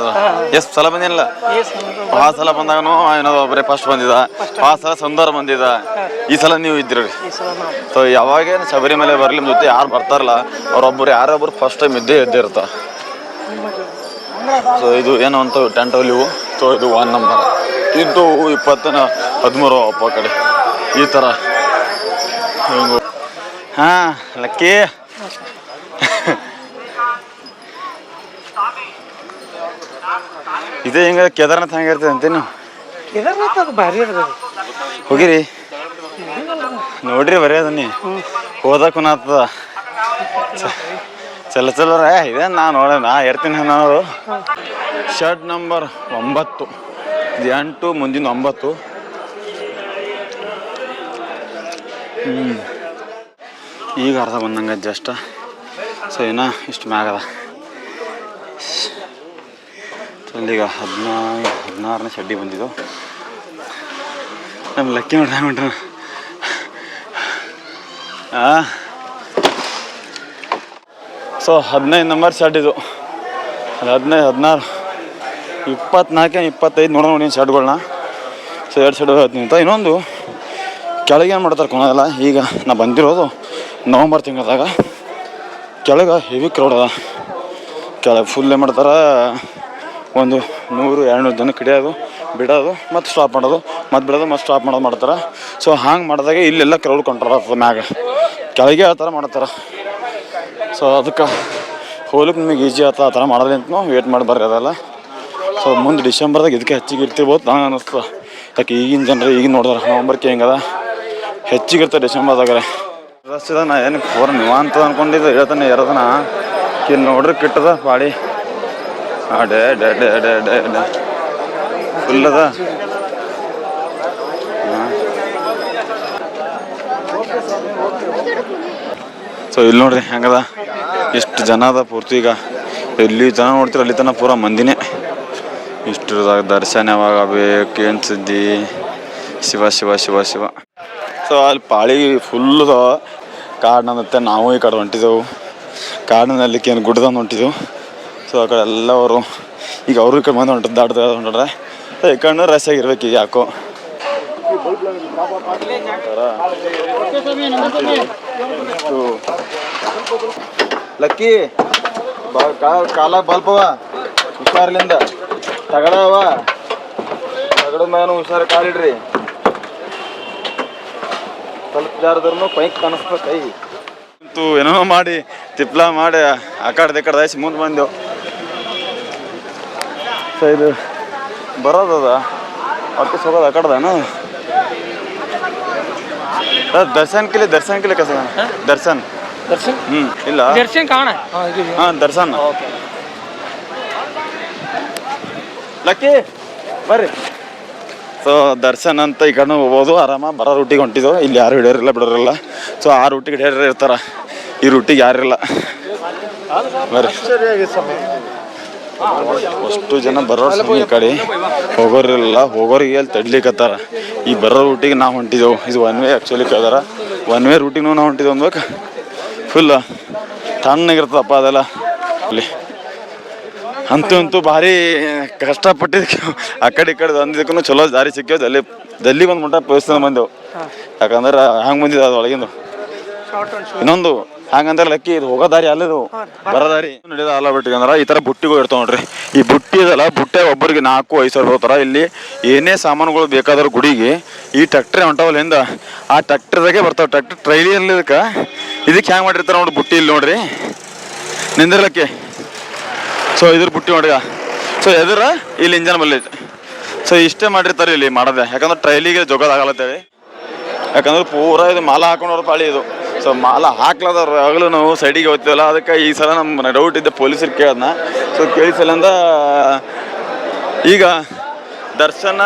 ಎಷ್ಟು ಸಲ ಬಂದಿಲ್ಲ. ಆ ಸಲ ಬಂದಾಗನು ಏನೋ ಒಬ್ಬರೇ ಫಸ್ಟ್ ಬಂದಿದ್ದ. ಆ ಸಲ ಸುಂದರ ಬಂದಿದ್ದ. ಈ ಸಲ ನೀವು ಇದ್ದಿರಿ. ಸೊ ಯಾವಾಗೇನು ಶಬರಿಮಲೆ ಬರಲಿ ನಿಮ್ಮ ಜೊತೆ ಯಾರು ಬರ್ತಾರಲ್ಲ ಅವ್ರೊಬ್ಬರು ಯಾರೊಬ್ಬರು ಫಸ್ಟ್ ಟೈಮ್ ಇದ್ದೇ ಇರ್ತಾರೆ. ಸೊ ಇದು ಏನೋ ಅಂತ ಟೆಂಟ್ ಇವು. ಸೊ ಇದು 1 ನಂಬರ್. ಇದು 20-13 ಅಪ್ಪ ಕಡೆ ಈ ಥರ. ಹಾಂ ಲಕ್ಕಿ ಇದೇ ಹಿಂಗೆ ಕೇದಾರ್ನಾಥ್ ಹೆಂಗಿರ್ತದೆ ಅಂತೇನು ಹೋಗಿರಿ ನೋಡ್ರಿ ಬರೀ ಅದನ್ನಿ ಹೋದಕ್ಕೂ ಆತದ. ಚಲೋ ಇದೆ. ನಾ ಇರ್ತೀನಿ ಅನ್ನೋರು. ಶರ್ಟ್ ನಂಬರ್ 9 ಇದು 8 ಮುಂದಿನ 9. ಈಗ ಅರ್ಧ ಬಂದಂಗೆ ಜಸ್ಟ್. ಸೊ ಏನೋ ಇಷ್ಟು ಮ್ಯಾಗದ. ಈಗ 16ನೇ ಶಡ್ಡಿ ಬಂದಿದ್ದು. ನಮ್ಮ ಲಕ್ಕಿ ನೋಡ್ರಿ ಹೊಂಟ್ರ. ಸೊ 15 ನಂಬರ್ ಶರ್ಟ್ ಇದು. ಅದು 15, 16, 24, 25 ನೋಡಿ ಶರ್ಟ್ಗಳನ್ನ. ಸೊ 2 ಶರ್ಟ್ ಹೇಳ್ತೀನಿ ಅಂತ. ಇನ್ನೊಂದು ಕೆಳಗೆ ಏನು ಮಾಡ್ತಾರೆ ಕೊನೋದಲ್ಲ. ಈಗ ನಾ ಬಂದಿರೋದು ನವಂಬರ್ ತಿಂಗಳದಾಗ. ಕೆಳಗೆ ಹೆವಿ ಕ್ರೌಡ್ ಅದ. ಕೆಳಗೆ ಫುಲ್ ಏನು ಮಾಡ್ತಾರೆ ಒಂದು 100-200 ಜನ ಹಿಡಿಯೋದು ಬಿಡೋದು ಮತ್ತು ಸ್ಟಾಪ್ ಮಾಡೋದು ಮತ್ತು ಬಿಡೋದು ಮತ್ತು ಸ್ಟಾಪ್ ಮಾಡೋದು ಮಾಡ್ತಾರೆ. ಸೊ ಹಂಗೆ ಮಾಡಿದಾಗ ಇಲ್ಲೆಲ್ಲ ಕ್ರೌಡ್ ಕಂಟ್ರೋಲ್ ಆಗ್ತದೆ. ಮ್ಯಾಗ ಕೆಳಗೆ ಆ ಥರ ಮಾಡ್ತಾರೆ. ಸೊ ಅದಕ್ಕೆ ಹೋಗ್ಲಿಕ್ಕೆ ನಿಮಗೆ ಈಜಿ ಆಗ್ತದೆ. ಆ ಥರ ಮಾಡೋದ್ರಿ ಅಂತ ವೇಟ್ ಮಾಡಿ ಬರ್ರಿ ಅದೆಲ್ಲ. ಸೊ ಮುಂದೆ ಡಿಸೆಂಬರ್ದಾಗ ಇದಕ್ಕೆ ಹೆಚ್ಚಿಗೆ ಇರ್ತಿರ್ಬೋದು ನಂಗೆ ಅನ್ನಿಸ್ತದೆ. ಯಾಕೆ ಈಗಿನ ಜನರು ಈಗಿನ ನೋಡಿದ್ರೆ ನವಂಬರ್ಗೆ ಹೆಂಗದ ಹೆಚ್ಚಿಗೆ ಇರ್ತದೆ ಡಿಸೆಂಬರ್ದಾಗ. ರಸ್ತಿದ ನಾ ಏನು ಪೂರ ನಿವಾಂತ ಅಂದ್ಕೊಂಡಿದ್ದೆ. ಹೇಳ್ತಾನೆ ಇರೋದನ ಇಲ್ಲಿ ನೋಡ್ರಿ ಕಿಟ್ಟದ ಪಾಳಿ day day day day day day full ಅದ. ಸೊ ಇಲ್ಲಿ ನೋಡ್ರಿ ಹೆಂಗದ ಎಷ್ಟು ಜನ ಅದ ಪೂರ್ತಿ. ಈಗ ಎಲ್ಲಿ ಜನ ನೋಡ್ತೀರ ಅಲ್ಲಿ ತನಕ ಪೂರ ಮಂದಿನೇ. ಇಷ್ಟರದಾಗ ದರ್ಶನ ಯಾವಾಗ ಬೇಕು ಏನು ಸುದ್ದಿ. ಶಿವ ಶಿವ ಶಿವ ಶಿವ. ಸೊ ಅಲ್ಲಿ ಪಾಳಿ ಫುಲ್ ಕಾಡಿನಂತೆ ನಾವು ಈ ಕಡೆ ಹೊಂಟಿದ್ದೆವು. ಕಾಡಿನಲ್ಲಿಕ್ಕೆ ಏನು ಗುಡ್ಡದಂದು ಹೊಂಟಿದ್ದೆವು. ಸೊ ಆ ಕಡೆ ಎಲ್ಲ ಅವರು ಈಗ ಅವರು ಈ ಕಡೆ ಮಂದಿ ಹೊಂಟ್ರೆ ಈ ಕಡೆ ರಶ್ ಆಗಿರ್ಬೇಕು. ಈಗ ಯಾಕೋ ಲಕ್ಕಿ ಕಾಲ ಬಲ್ಪವ ಹುಷಾರ್ಲಿಂದ ತಗಡವ ತಗಡ ಮ್ಯಾನು ಹುಷಾರು ಕಾಲಿಡ್ರಿ. ಸ್ವಲ್ಪ ಜಾರದ್ರೂ ಪೈಕ್ ಕಾಣಿಸ್ಬೇಕು ಕೈ ಅಂತೂ ಏನೋ ಮಾಡಿ ತಿಪ್ಲ ಮಾಡಿ ಆ ಕಡೆ ಈ ಕಡೆ ದಯಸಿ ಮುಂದೆ ಬಂದೆವು. ಸೊ ಇದು ಬರೋದದ ವಾಪಸ್ ಹೋಗೋದು ಆ ಕಡೆದೇನು दर्शन के लिए कैसे दर्शन दर्शन ಇಲ್ಲ दर्शन कहाँ है? ಹಾಂ ದರ್ಶನ್ ಲಕ್ಕಿ ಬರ್ರಿ. ಸೊ ದರ್ಶನ್ ಅಂತ ಈ ಕಡೆ ಹೋಗ್ಬೋದು ಆರಾಮ. ಬರೋ ರೂಟಿಗೆ ಹೊಂಟಿದ್ದು ಇಲ್ಲಿ ಯಾರು ಹಿಡಿಯೋರಿಲ್ಲ ಬಿಡೋರಿಲ್ಲ. ಸೊ ಆ ರೂಟಿಗೆ ಹಿಡಿಯೋರು ಇರ್ತಾರೆ, ಈ ರೂಟಿಗೆ ಯಾರಿಲ್ಲ. ಬರ್ರಿ ಅಷ್ಟು ಜನ ಬರೋರು ಈ ಕಡೆ, ಹೋಗೋರಿಲ್ಲ. ಹೋಗೋರಿಗೆ ಅಲ್ಲಿ ತಡ್ಲಿಕ್ಕತ್ತಾರ. ಈ ಬರೋ ರೂಟಿಗೆ ನಾವು ಹೊಂಟಿದ್ದೆವು. ಇದು ಒನ್ ವೇ ಆ್ಯಕ್ಚುಲಿ ಕೇಳಿದಾರ. ಒನ್ ವೇ ರೂಟಿಗೆ ನಾವು ಹೊಂಟಿದ್ದೆವು ಅಂದ್ಬೇಕು. ಫುಲ್ ತಣ್ಣಗಿರ್ತದಪ್ಪ ಅದೆಲ್ಲ. ಅಲ್ಲಿ ಅಂತೂ ಭಾರಿ ಕಷ್ಟಪಟ್ಟಿದ್ದಕ್ಕೆ ಆ ಕಡೆ ಈ ಕಡೆ ಅಂದಿದ್ದಕ್ಕೂ ಚಲೋ ದಾರಿ ಸಿಕ್ಕೇವು. ದಲ್ಲಿ ಬಂದು ಮುಟ್ಟ ಪೋಸ್ತನ ಬಂದೆವು. ಯಾಕಂದ್ರೆ ಹಂಗೆ ಬಂದಿದ್ದು ಅದು ಒಳಗಿಂದು. ಇನ್ನೊಂದು ಹಂಗಂದ್ರೆ ಲಕ್ಕಿ ಇದು ಹೋಗೋ ದಾರಿ ಅಲ್ಲದು, ಬರೋ ದಾರಿ ನಡೆಯೋದು ಅಲ್ಲ. ಬಿಟ್ಟಿಗೆ ಅಂದ್ರೆ ಈ ಥರ ಬುಟ್ಟಿಗಳು ಇರ್ತಾವೆ ನೋಡ್ರಿ. ಈ ಬುಟ್ಟಿ ಇದಲ್ಲ, ಬುಟ್ಟೆ ಒಬ್ಬರಿಗೆ 4-5 ಸಾವಿರ ಹೋಗ್ತಾರ. ಇಲ್ಲಿ ಏನೇ ಸಾಮಾನುಗಳು ಬೇಕಾದ್ರೂ ಗುಡಿಗೆ ಈ ಟ್ಯಾಕ್ಟ್ರಿ ಹೊಂಟಾವಲ್ಲ ಹಿಂದ, ಆ ಟ್ಯಾಕ್ಟ್ರಿದಾಗೆ ಬರ್ತಾವೆ. ಟ್ಯಾಕ್ಟ್ರಿ ಟ್ರೈಲಿಯಲ್ಲಿ ಇದಕ್ಕೆ ಹ್ಯಾಂಗೆ ಮಾಡಿರ್ತಾರೆ ನೋಡಿ ಬುಟ್ಟಿ. ಇಲ್ಲಿ ನೋಡ್ರಿ ನಿಂದಿರ್ಲಕ್ಕೆ. ಸೊ ಇದ್ರ ಬುಟ್ಟಿ ನೋಡ್ರಿ. ಸೊ ಎದುರ ಇಲ್ಲಿ ಇಂಜನ್ ಬಲ್ಲಿ. ಸೊ ಇಷ್ಟೇ ಮಾಡಿರ್ತಾರೆ ಇಲ್ಲಿ ಮಾಡೋದೆ. ಯಾಕಂದ್ರೆ ಟ್ರೈಲಿಗೆ ಜೋಗೋದಾಗಲತ್ತೇಳಿ. ಯಾಕಂದ್ರೆ ಪೂರಾ ಇದು ಮಾಲ ಹಾಕೊಂಡವ್ರ ಪಾಳಿ ಇದು. ಸೊ ಮಾಲ ಹಾಕ್ಲಾದವ್ರು ಆಗಲೂ ನಾವು ಸೈಡಿಗೆ ಹೋಗ್ತೀವಲ್ಲ. ಅದಕ್ಕೆ ಈ ಸಲ ನಮ್ಮ ಡೌಟ್ ಇದ್ದೆ ಪೊಲೀಸರಿಗೆ ಕೇಳೋದನ್ನ. ಸೊ ಕೇಳಿಸಲಿಂದ ಈಗ ದರ್ಶನ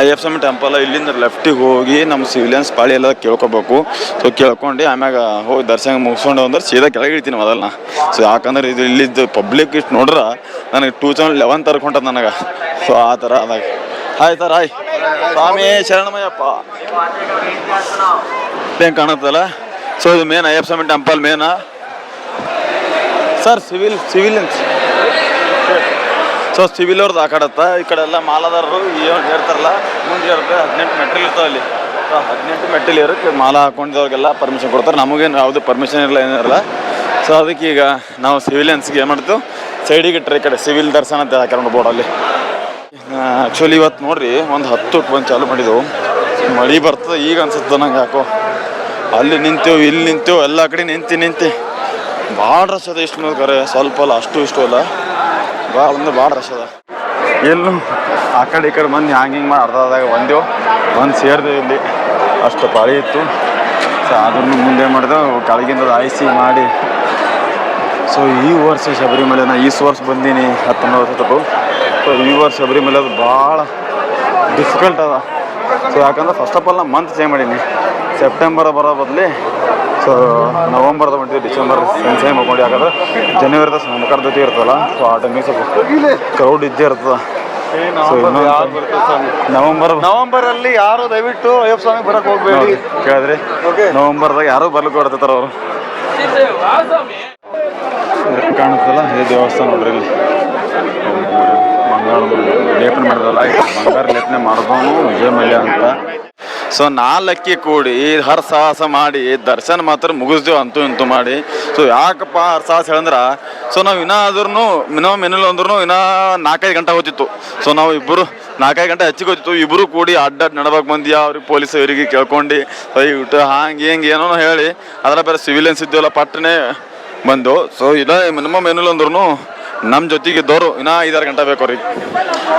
ಅಯ್ಯಪ್ಪ ಸ್ವಾಮಿ ಟೆಂಪಲ್ ಇಲ್ಲಿಂದ ಲೆಫ್ಟಿಗೆ ಹೋಗಿ ನಮ್ಮ ಸಿವಿಲಿಯನ್ಸ್ ಪಾಳಿ ಎಲ್ಲ ಕೇಳ್ಕೊಬೇಕು. ಸೊ ಕೇಳ್ಕೊಂಡು ಆಮ್ಯಾಗ ಹೋಗಿ ದರ್ಶನ ಮುಗಿಸ್ಕೊಂಡು ಅಂದ್ರೆ ಸೀದಾ ಕೆಳಗೆ ಇಳ್ತೀನಿ ಮೊದಲನ್ನ. ಸೊ ಯಾಕಂದ್ರೆ ಇದು ಇಲ್ಲಿದ್ದು ಪಬ್ಲಿಕ್ ಇಷ್ಟು ನೋಡ್ರೆ ನನಗೆ 2011 ತರಕ್ಕೆ ಹೊಂಟದ ನನಗೆ. ಸೊ ಆ ಥರ ಅದಾಗ ಹಾಯ್ ಸರ್, ಹಾಯ್ ಸ್ವಾಮಿ ಶರಣಮಯ್ಯಪ್ಪ ಹೆಂಗೆ ಕಾಣುತ್ತಲ್ಲ. ಸೊ ಇದು ಮೇನ್ ಅಯ್ಯಪ್ಪ ಸ್ವಾಮಿ ಟೆಂಪಲ್ ಮೇನ ಸರ್. ಸಿವಿಲಿಯನ್ಸ್ ಸೊ ಸಿವಿಲ್ ಅವ್ರದ್ದು ಆ ಕಡೆ ಈ ಕಡೆ ಎಲ್ಲ ಮಾಲಾದಾರರು ಏನು ಹೇಳ್ತಾರಲ್ಲ ಮುಂದೆ ಇರುತ್ತೆ. 18 ಮೆಟ್ರಿಲ್ ಇರ್ತಾವೆ ಅಲ್ಲಿ. ಸೊ 18 ಮೆಟ್ರಿಲ್ ಇರುತ್ತೆ. ಮಾಲ ಹಾಕೊಂಡಿದ್ದವ್ರಿಗೆಲ್ಲ ಪರ್ಮಿಷನ್ ಕೊಡ್ತಾರೆ. ನಮಗೇನು ಯಾವುದೇ ಪರ್ಮಿಷನ್ ಇರಲ್ಲ, ಏನಿರಲ್ಲ. ಸೊ ಅದಕ್ಕೆ ಈಗ ನಾವು ಸಿವಿಲಿಯನ್ಸ್ಗೆ ಏನು ಮಾಡ್ತೀವಿ, ಸೈಡಿಗೆ ಇಟ್ಟರೆ ಈ ಕಡೆ ಸಿವಿಲ್ ದರ್ಶನ ಅಂತ ಹಾಕೊಂಡು ಬೋರ್ಡಲ್ಲಿ. ಆ್ಯಕ್ಚುಲಿ ಇವತ್ತು ನೋಡ್ರಿ ಒಂದು 10 ಬಂದು ಚಾಲು ಮಾಡಿದೆವು. ಮಳೆ ಬರ್ತದೆ ಈಗ ಅನ್ಸುತ್ತೆ ನಂಗೆ. ಯಾಕೋ ಅಲ್ಲಿ ನಿಂತೇವು, ಇಲ್ಲಿ ನಿಂತೇವು, ಎಲ್ಲ ಕಡೆ ನಿಂತು ಭಾಳ ರಶ್ ಅದ. ಇಷ್ಟು ನೋಡ್ತಾರೆ ಸ್ವಲ್ಪ ಅಲ್ಲ, ಅಷ್ಟು ಇಷ್ಟು ಅಲ್ಲ, ಭಾಳ ಅಂದ್ರೆ ಭಾಳ ರಶ್ ಅದ. ಎಲ್ಲೂ ಆ ಕಡೆ ಈ ಕಡೆ ಮಂದಿ ಹಿಂಗೆ ಮಾಡಿ ಅರ್ಧದಾಗ ಒಂದು ಸೇರಿದೆವು ಇಲ್ಲಿ. ಅಷ್ಟು ಪಾಳಿ ಇತ್ತು. ಸೊ ಅದನ್ನು ಮುಂದೆ ಮಾಡಿದೆವು ಕೆಳಗಿಂದ ಆಯಿಸಿ ಮಾಡಿ. ಸೊ ಈ ವರ್ಷ ಶಬರಿಮಲೆ ಈ ವರ್ಷ ಬಂದೀನಿ 19 ವರ್ಷ ತಪ್ಪು. ಸೊ ಈ ವರ್ಷ ಶಬರಿಮಲೆ ಅದು ಭಾಳ ಡಿಫಿಕಲ್ಟ್ ಅದ. ಸೊ ಯಾಕಂದ್ರೆ ಫಸ್ಟ್ ಆಫ್ ಆಲ್ ನಾನು ಮಂತ್ ಚೇಂಜ್ ಮಾಡೀನಿ. ಸೆಪ್ಟೆಂಬರ್ ಬರೋ ಬದಲಿ ಸೊ ನವಂಬರ್ದಾಗ ಹೊಂಟಿದ್ವಿ. ಡಿಸೆಂಬರ್ ಸೇಮ್ ಮಾಡ್ಕೊಂಡು. ಯಾಕಂದ್ರೆ ಜನವರಿದ ಮಕರ ಜೊತೆ ಇರ್ತದಲ್ಲ. ಸೊ ಆ ಟೈಮಿಗೆ ಸ್ವಲ್ಪ ಕ್ರೌಡ್ ಇದ್ದೇ ಇರ್ತದೆ. ಸೊ ನವಂಬರಲ್ಲಿ ಯಾರು ದಯವಿಟ್ಟು ಅಯ್ಯಪ್ಪ ಸ್ವಾಮಿ ಬರಕ್ಕೆ ಹೋಗ್ಬೇಡಿ. ಕೇಳಿದ್ರಿ, ನವಂಬರ್ದಾಗ ಯಾರು ಬರ್ಲಿಕ್ಕೆ ಹೊಡ್ತಾರ ಅವರು. ಕಾಣಿಸ್ತಲ್ಲ ಇದು ದೇವಸ್ಥಾನ ನೋಡ್ರಿ. ಇಲ್ಲಿ ಬಂಗಾರ ಲೇಪನೆ ಮಾಡಿದಲ್ಲ, ಬಂಗಾರ ಲೇಪನೆ ಮಾಡಿದವನು ವಿಜಯ ಮಲ್ಯ ಅಂತ. ಸೊ 4 ಅಕ್ಕಿ ಕೂಡಿ ಹರಸಾಹಸ ಮಾಡಿ ದರ್ಶನ ಮಾತ್ರ ಮುಗಿಸ್ದೇವು ಅಂತೂ ಇಂತೂ ಮಾಡಿ. ಸೊ ಯಾಕಪ್ಪ ಹರಸಾಹಸ ಹೇಳಂದ್ರೆ, ಸೊ ನಾವು ಮಿನಿಮಮ್ ಏನಿಲ್ಲ ಅಂದ್ರೂ ಇನ್ನೂ 4-5 ಗಂಟೆ ಹೋಗ್ತಿತ್ತು. ಸೊ ನಾವು ಇಬ್ಬರು 4-5 ಗಂಟೆ ಹೆಚ್ಚಿಗೆ ಹೋಗ್ತಿತ್ತು. ಇಬ್ಬರು ಕೂಡಿ ಅಡ್ಡಾಡಿ ನಡ್ಬೇಕು ಮಂದಿ. ಅವ್ರಿಗೆ ಪೊಲೀಸ್ ಅವರಿಗೆ ಕೇಳ್ಕೊಂಡು ಊಟ ಹಂಗೆ ಹಿಂಗೆ ಏನೋ ಹೇಳಿ ಅದರ ಬೇರೆ ಸಿವಿಲಿಯನ್ಸ್ ಇದ್ದೀವಲ್ಲ ಪಟ್ಟನೆ ಬಂದು. ಸೊ ಇಲ್ಲ ಮಿನಿಮಮ್ ಏನಿಲ್ಲ ಅಂದ್ರೂ ನಮ್ಮ ಜೊತೆಗೆ ಇದ್ದವರು ಇನ್ನೂ 5-6 ಗಂಟೆ ಬೇಕು ಅವ್ರಿಗೆ.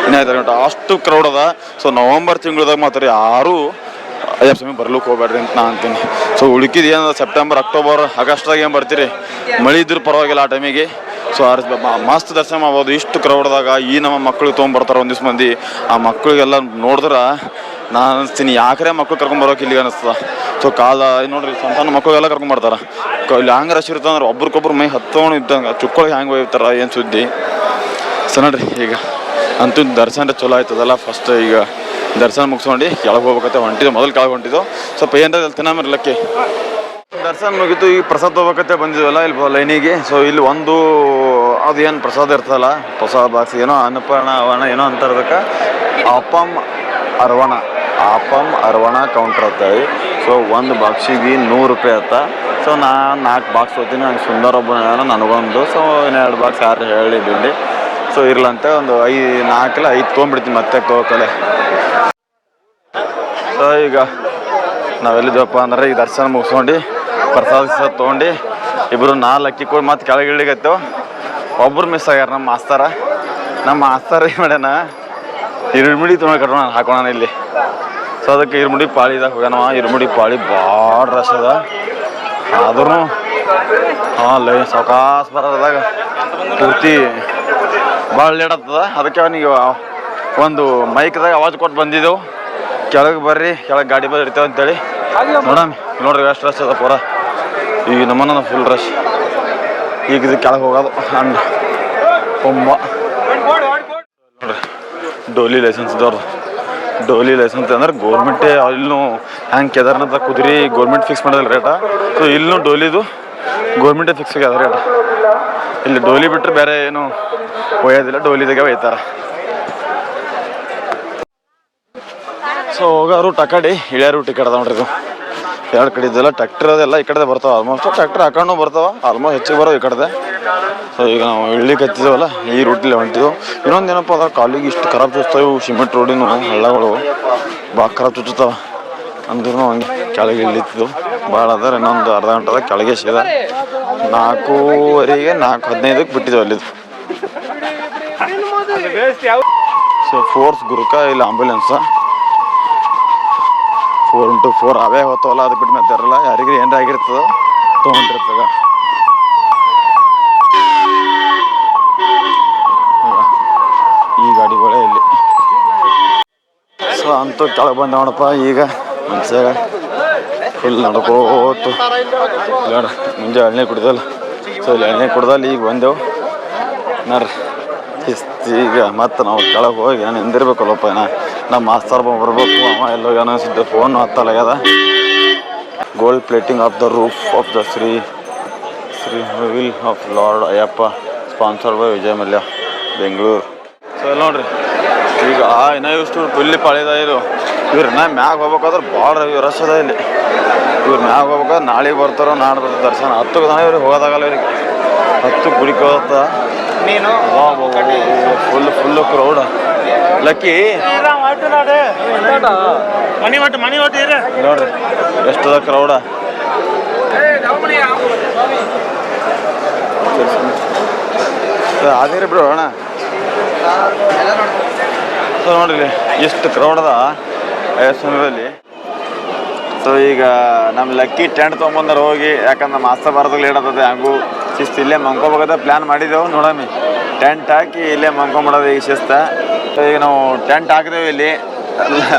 ಇನ್ನೂ 5-6 ಗಂಟೆ ಅಷ್ಟು ಕ್ರೌಡ್ ಅದ. ಸೊ ನವಂಬರ್ ತಿಂಗಳದಾಗ ಮಾತ್ರ ಯಾರೂ ಅಯ್ಯಪ್ಪ ಸ್ವಾಮಿ ಬರ್ಲಿಕ್ಕೆ ಹೋಗ್ಬೇಡ್ರಿ ಅಂತ ನಾನು ಅಂತೀನಿ. ಸೊ ಉಳ್ಕಿದ್ದು ಏನದ ಸೆಪ್ಟೆಂಬರ್, ಅಕ್ಟೋಬರ್, ಆಗಸ್ಟ್ದಾಗ ಏನು ಬರ್ತೀರಿ, ಮಳೆ ಇದ್ರೂ ಪರವಾಗಿಲ್ಲ ಆ ಟೈಮಿಗೆ. ಸೊ ಮಸ್ತ್ ದರ್ಶನ ಮಾಡ್ಬೋದು. ಇಷ್ಟು ಕ್ರೌಡ್ದಾಗ ಈ ನಮ್ಮ ಮಕ್ಳಿಗೆ ತೊಗೊಂಬರ್ತಾರೆ ಒಂದಿವ್ಸ ಮಂದಿ. ಆ ಮಕ್ಳಿಗೆಲ್ಲ ನೋಡಿದ್ರೆ ನಾನು ಅನಿಸ್ತೀನಿ ಯಾಕ್ರೆ ಮಕ್ಳು ಕರ್ಕೊಂಬರೋಕೆ ಇಲ್ಲಿಗೆ ಅನಿಸ್ತದ. ಸೊ ಕಾಲ ನೋಡ್ರಿ ಸಣ್ಣ ಮಕ್ಕಳಿಗೆಲ್ಲ ಕರ್ಕೊಂಬರ್ತಾರೆ. ಇಲ್ಲಿ ಹ್ಯಾಂಗೆ ರಶ್ ಇರ್ತದೆ ಅಂದ್ರೆ ಒಬ್ರಿಗೊಬ್ರು ಮೈ ಹತ್ತವನು ಇದ್ದಂಗೆ ಚುಕ್ಕೊಳಗೆ ಹ್ಯಾಂಗೆ ಹೋಗ್ತಾರೆ ಏನು ಸುದ್ದಿ. ಸೊ ನೋಡ್ರಿ ಈಗ ಅಂತೂ ದರ್ಶನ ಚಲೋ ಆಯ್ತದಲ್ಲ. ಫಸ್ಟ್ ಈಗ ದರ್ಶನ ಮುಗಿಸ್ಕೊಂಡು ಕೆಳಗೆ ಹೋಗ್ಬೇಕಂತ ಹೊಂಟಿದ್ದು. ಮೊದಲು ಕೆಳಗೆ ಹೊಂಟಿದ್ದು ಸ್ವಲ್ಪ ಏನಾರ ತಿನ್ನಮಿರ್ಲಕ್ಕೆ. ದರ್ಶನ ಮುಗಿತು. ಈಗ ಪ್ರಸಾದ ಹೋಗ್ಬೇಕಂತ ಬಂದಿದ್ವಲ್ಲ ಇಲ್ಲಿ ಲೈನಿಗೆ. ಸೊ ಇಲ್ಲಿ ಒಂದು ಅದು ಏನು ಪ್ರಸಾದ ಇರ್ತದಲ್ಲ, ಪ್ರಸಾದ ಬಾಕ್ಸ್ ಏನೋ ಅನ್ನಪೂರ್ಣ ಅವಣ ಏನೋ ಅಂತಾರದಕ್ಕೆ ಅಪ್ಪಮ್ ಅರವಣ ಕೌಂಟ್ರ್ ಅಂತೇಳಿ. ಸೊ ಒಂದು ಬಾಕ್ಸಿಗೆ 100 ರೂಪಾಯಿ ಆತ. ಸೊ ನಾನು 4 ಬಾಕ್ಸ್ ಹೋಗ್ತೀನಿ. ನಂಗೆ ಸುಂದರ ಒಬ್ಬ ನನಗೊಂದು. ಸೊ ಇನ್ನು 2 ಬಾಕ್ಸ್ ಯಾರು ಹೇಳಿದ್ದೀನಿ. ಸೊ ಇರ್ಲಂತ ಒಂದು 4-5 ತೊಗೊಂಡ್ಬಿಡ್ತೀನಿ ಮತ್ತೆ ತಗೋಕಲೆ. ಸೊ ಈಗ ನಾವೆಲ್ಲಿದ್ದೀವಪ್ಪ ಅಂದ್ರೆ ಈಗ ದರ್ಶನ ಮುಗಿಸ್ಕೊಂಡು ಪ್ರಸಾದ ತೊಗೊಂಡು ಇಬ್ಬರು 4 ಅಕ್ಕಿ ಕೊಡಿ ಮತ್ತೆ ಕೆಳಗೆ ಇಳಿಗತ್ತೇವೆ. ಒಬ್ಬರು ಮಿಸ್ ಆಗ್ಯಾರ ನಮ್ಮ ಮಾಸ್ತರ ಏನು ಮಾಡ್ಯಾನ, 2 ಮಿಡಿ ತೊಗೊಂಡು ಕಟ್ಕೊಂಡು ಹಾಕೋಣ ಇಲ್ಲಿ. ಸೊ ಅದಕ್ಕೆ ಇರ್ಮುಡಿ ಪಾಳಿದಾಗ ಹೋಗ್ಯಾನವ. ಇರ್ಮುಡಿ ಪಾಳಿ ಭಾಳ ರಶ್ ಅದ. ಆದ್ರೂ ಲೈ ಸಾವಕಾಶ ಬರೋದಾಗ ಪೂರ್ತಿ ಭಾಳ ಲೇಟ್ ಆಗ್ತದ. ಅದಕ್ಕೆ ಅವನಿಗೆ ಒಂದು ಮೈಕ್ದಾಗ ಆವಾಜ್ ಕೊಟ್ಟು ಬಂದಿದ್ದೆವು, ಕೆಳಗೆ ಬರ್ರಿ, ಕೆಳಗೆ ಗಾಡಿ ಬಂದು ಇರ್ತೇವೆ ಅಂತೇಳಿ. ನೋಡ್ರಿ ಎಷ್ಟು ರಶ್ ಅದ ಪೂರ. ಈಗ ನಮ್ಮನ್ನ ಫುಲ್ ರಶ್. ಈಗ ಇದು ಕೆಳಗೆ ಹೋಗೋದು ಅಂಡ್ ಒಮ್ಮ ನೋಡ್ರಿ ಡೋಲಿ ಲೈಸೆನ್ಸ್ ಇದ್ದವ್ರು. ಡೋಲಿ ಲೈಸೆನ್ಸ್ ಅಂದ್ರೆ ಗೋರ್ಮೆಂಟೇ ಇಲ್ಲೂ ಹ್ಯಾಂಗೆ ಕೇದಾರ್ನಾಥ ಕುದುರೆ ಗೋರ್ಮೆಂಟ್ ಫಿಕ್ಸ್ ಮಾಡೋದಿಲ್ಲ ರೇಟ. ಸೊ ಇಲ್ಲೂ ಡೋಲಿದು ಗೋರ್ಮೆಂಟೇ ಫಿಕ್ಸ್ ಆಗ್ಯದ ರೇಟ. ಇಲ್ಲಿ ಡೋಲಿ ಬಿಟ್ಟರೆ ಬೇರೆ ಏನು ಒಯ್ಯೋದಿಲ್ಲ, ಡೋಲಿದಾಗೆ ಒಯ್ತಾರೆ. ಸೊ ಹೋಗೋರು ಟಕಡಿ, ಇಳಿಯೋರು ಟಿಕೆಟ್ ಅದ ನೋಡ್ರಿ. ಇದು ಎರಡು ಕಡೆ ಇದೆಲ್ಲ ಟ್ರ್ಯಾಕ್ಟರ್ ಅದೆಲ್ಲ ಈ ಕಡೆ ಬರ್ತಾವೆ. ಆಲ್ಮೋಸ್ಟ್ ಟ್ರ್ಯಾಕ್ಟರ್ ಹಾಕೊಂಡು ಬರ್ತಾವೆ, ಆಲ್ಮೋಸ್ಟ್ ಹೆಚ್ಚಿಗೆ ಬರೋವು ಈ ಕಡೆ. ಸೊ ಈಗ ನಾವು ಇಳ್ಳಿಕ್ಕೆ ಹತ್ತಿದ್ದೇವಲ್ಲ ಈ ರೂಟಲ್ಲಿ ಹೊಂಟಿದ್ದೆವು. ಇನ್ನೊಂದು ಏನಪ್ಪ ಅದ್ರ ಕಾಲಿಗೆ ಇಷ್ಟು ಖರಾಬ್ ಚುಚ್ತಾವೆ ಸಿಮೆಂಟ್ ರೋಡಿನ ಹಳ್ಳಗಳು ಭಾಳ ಖರಾಬ್ ಚುಚ್ಚುತ್ತಾವೆ. ಅಂದ್ರೂ ಹಂಗೆ ಕೆಳಗೆ ಇಳಿತಿದ್ದೆವು. ಭಾಳ ಅದಾರ. ಇನ್ನೊಂದು ಅರ್ಧ ಗಂಟೆದಾಗ ಕೆಳಗೆ ಸೀದಾ 4:15 4:15 ಬಿಟ್ಟಿದ್ದೆವು ಅಲ್ಲಿದ್ದು. ಸೊ ಫೋರ್ಸ್ ಗುರುಕ ಇಲ್ಲ ಆಂಬುಲೆನ್ಸ 4x4 ಅವೇ ಹೋಗ್ತಾವಲ್ಲ, ಅದು ಬಿಟ್ಟು ಮತ್ತೆ ಇರಲ್ಲ. ಯಾರಿಗೆ ಏನಾರ ಆಗಿರ್ತದೆ ತೊಗೊಂಡಿರ್ತದ. ಈ ಗಾಡಿಗಳೇ ಇಲ್ಲಿ. ಸೊ ಅಂತೂ ಕೆಳಗೆ ಬಂದ ನೋಡಪ್ಪ. ಈಗ ಮನುಷ್ಯಾಗ ಫುಲ್ ನಡ್ಕೋತು ನೋಡ್ರಿ. ಮುಂಜೆ ಎಣ್ಣೆ ಕುಡ್ದಲ್ಲ. ಸೊ ಇಲ್ಲಿ ಎಣ್ಣೆ ಕುಡ್ದಲ್ಲಿ ಈಗ ಬಂದೆವು ನೋಡ್ರಿ. ಈಗ ಮತ್ತೆ ನಾವು ಕೆಳಗೆ ಹೋಗಿ ನಾನು ಎಂದಿರ್ಬೇಕಲ್ಲಪ್ಪ. ನಮ್ಮ ಮಾಸ್ತರ್ ಬರ್ಬೇಕು, ಅವ ಎಲ್ಲೋ ಏನೋ ಅನಿಸಿದ್ದೆ. ಫೋನ್ ಹತ್ತಲಾಗ್ಯದ. Gold plating of the roof of the Sree kovil of lord Ayyappa, sponsored by Vijay Mallya, Bengaluru. So ಇಲ್ಲಿ ನೋಡ್ರಿ ಈಗ ಇನ್ನೂ ಇಷ್ಟು ಫುಲ್ಲಿ ಪಾಳಿದ. ಇದು ಇವ್ರು ಇನ್ನೂ ಮ್ಯಾಗ ಹೋಗ್ಬೇಕಾದ್ರೆ ಭಾಳ ರಶ್ ಅದ ಇಲ್ಲಿ. ಇವ್ರು ಮ್ಯಾಗ ಹೋಗ್ಬೇಕಾದ್ರೆ ನಾಳೆಗೆ ಬರ್ತಾರೋ ನಾಡ್ದು ಬರ್ತಾರೆ ದರ್ಶನ. 10 ಜನ ಇವ್ರಿಗೆ ಹೋಗೋದಾಗಲ್ಲ. ಇವ್ರಿಗೆ 10 ಗುಡಿಗೆ ಹೋಗುತ್ತಾ ನೀನು ಫುಲ್ಲು ಕ್ರೌಡ. ಲಕ್ಕಿ ನೋಡ್ರಿ ಎಷ್ಟದ ಕ್ರೌಡ. ಅದೇ ಬಿಡು ಅಣ್ಣ. ಸೊ ನೋಡ್ರಿ ಎಷ್ಟು ಕ್ರೌಡ್ ಅದ ಸಮಯದಲ್ಲಿ. ಸೊ ಈಗ ನಮ್ಮ ಲಕ್ಕಿ ಟೆಂಟ್ ತೊಗೊಂಬಂದ್ರೆ ಹೋಗಿ, ಯಾಕಂದ್ರೆ ನಮ್ಮ ಮಾಸ್ತ ಬರೋದು ಲೇಟ್ ಆಗ್ತದೆ. ಹಂಗೂ ಶಿಸ್ತು ಇಲ್ಲೇ ಮಂಕೋಬೇಕಾದ ಪ್ಲ್ಯಾನ್ ಮಾಡಿದೆವು. ನೋಡಮ್ಮಿ ಟೆಂಟ್ ಹಾಕಿ ಇಲ್ಲೇ ಮಂಕೊಂಬಿಡೋದು ಈಗ ಶಿಸ್ತ. ಈಗ ನಾವು ಟೆಂಟ್ ಹಾಕಿದೆವು ಇಲ್ಲಿ.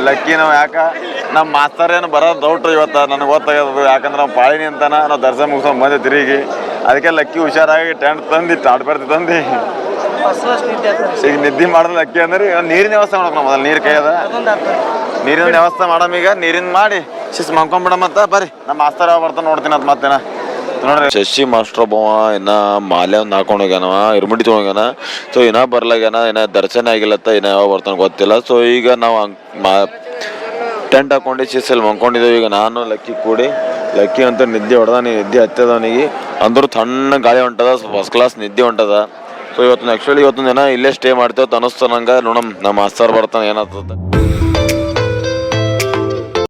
ಲಕ್ಕಿ ನಾವು ಯಾಕೆ ನಮ್ಮ ಮಾಸ್ತರ್ ಏನು ಬರೋದು ಡೌಟ್ ಇವತ್ತು ನನಗೆ ಗೊತ್ತಾಗೋದು. ಯಾಕಂದ್ರೆ ನಾವು ಪಾಳಿನಿ ಅಂತಾನೆ ನಾವು ದರ್ಶನ ಮುಗಿಸ್ಕೊಂಡು ಬಂದೆ ತಿರುಗಿ. ಅದಕ್ಕೆ ಲಕ್ಕಿ ಹುಷಾರಾಗಿ ಟೆಂಟ್ ತಂದು ತಾಡ್ಬಾರ್ದು ತಂದು ಈಗ ನಿದ್ದೆ ಮಾಡಿದ್ರೆ ಲಕ್ಕಿ ಅಂದ್ರೆ ನೀರಿನ ವ್ಯವಸ್ಥೆ ಮಾಡೋಕೆ ನಾವು ಮೊದಲು ನೀರು ಕೈಯದ ನೀರಿನ ವ್ಯವಸ್ಥೆ ಮಾಡಮೀಗ. ನೀರಿನ ಮಾಡಿ ಶಿಸ್ ಮಂಕೊಂಬಿಡಮತ್ತ ಬರ್ರಿ. ನಮ್ಮ ಮಾಸ್ತರ್ ಯಾವ ಬರ್ತಾನೆ ನೋಡ್ತೀನಿ ಅಂತ ಮತ್ತೇನ ನೋಡ್ರಿ. ಶಶಿ ಮಾಸ್ಟರ್ ಒಬ್ಬವ ಇನ್ನ ಮಾಲೆ ಒಂದು ಹಾಕೊಂಡು ಹೋಗ್ಯಾನವ, ಇರ್ಮಡಿ ತೊಗೊಂಡ್ಯಾನ. ಸೊ ಇನ್ನ ಬರ್ಲಾಗ್ಯಾನ, ಇನ್ನ ದರ್ಶನ ಆಗಿಲ್ಲತ್ತ, ಇನ್ನ ಯಾವ ಬರ್ತಾನೆ ಗೊತ್ತಿಲ್ಲ. ಸೊ ಈಗ ನಾವು ಟೆಂಟ್ ಹಾಕೊಂಡು ಶಿಸ್ಸಲ್ಲಿ ಮಂಕೊಂಡಿದ್ದೇವೆ. ಈಗ ನಾನು ಲಕ್ಕಿ ಕೂಡಿ. ಲಕ್ಕಿ ಅಂತ ನಿದ್ದೆ ಹೊಡೆದ, ನಿದ್ದೆ ಹತ್ತದವನಿಗೆ ಅಂದ್ರೂ ತಣ್ಣ ಗಾಳಿ ಹೊಂಟದ, ಫಸ್ಟ್ ಕ್ಲಾಸ್ ನಿದ್ದೆ ಹೊಂಟದ. ಸೊ ಇವತ್ತು ಆ್ಯಕ್ಚುಲಿ ಇವತ್ತೊಂದು ದಿನ ಇಲ್ಲೇ ಸ್ಟೇ ಮಾಡ್ತೇವೆ ಅನ್ನಿಸ್ತು ನಂಗೆ. ನೋಡಮ್ ನಮ್ಮ ಮಾಸ್ತರ್ ಬರ್ತಾನೆ ಏನಾಗ್ತದೆ.